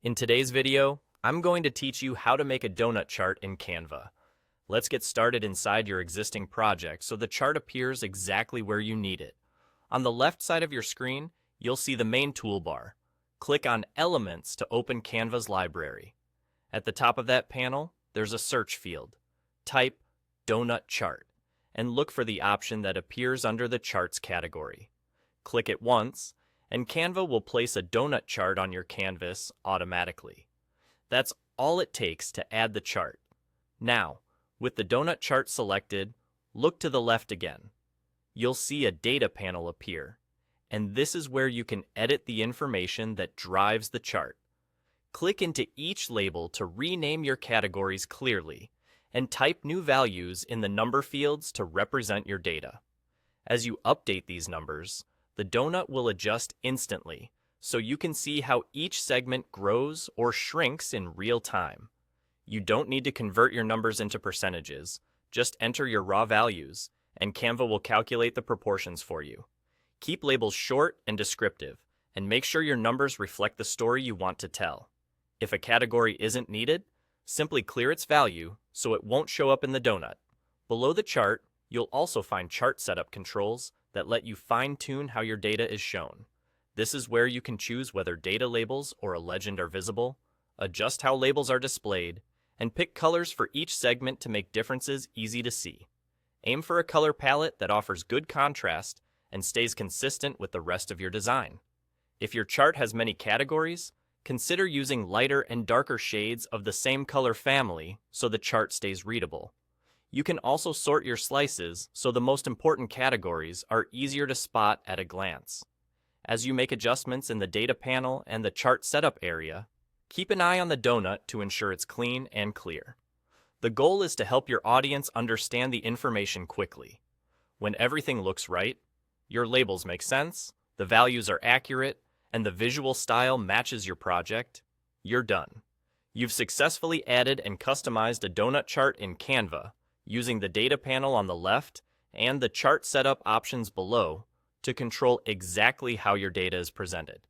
In today's video, I'm going to teach you how to make a donut chart in Canva. Let's get started inside your existing project so the chart appears exactly where you need it. On the left side of your screen, you'll see the main toolbar. Click on Elements to open Canva's library. At the top of that panel, there's a search field. Type Donut Chart and look for the option that appears under the Charts category. Click it once, and Canva will place a donut chart on your canvas automatically. That's all it takes to add the chart. Now, with the donut chart selected, look to the left again. You'll see a data panel appear, and this is where you can edit the information that drives the chart. Click into each label to rename your categories clearly, and type new values in the number fields to represent your data. As you update these numbers, the donut will adjust instantly, so you can see how each segment grows or shrinks in real time. You don't need to convert your numbers into percentages, just enter your raw values, and Canva will calculate the proportions for you. Keep labels short and descriptive, and make sure your numbers reflect the story you want to tell. If a category isn't needed, simply clear its value so it won't show up in the donut. Below the chart, you'll also find chart setup controls that let you fine-tune how your data is shown. This is where you can choose whether data labels or a legend are visible, adjust how labels are displayed, and pick colors for each segment to make differences easy to see. Aim for a color palette that offers good contrast and stays consistent with the rest of your design. If your chart has many categories, consider using lighter and darker shades of the same color family so the chart stays readable. You can also sort your slices so the most important categories are easier to spot at a glance. As you make adjustments in the data panel and the chart setup area, keep an eye on the donut to ensure it's clean and clear. The goal is to help your audience understand the information quickly. When everything looks right, your labels make sense, the values are accurate, and the visual style matches your project, you're done. You've successfully added and customized a donut chart in Canva, using the data panel on the left and the chart setup options below to control exactly how your data is presented.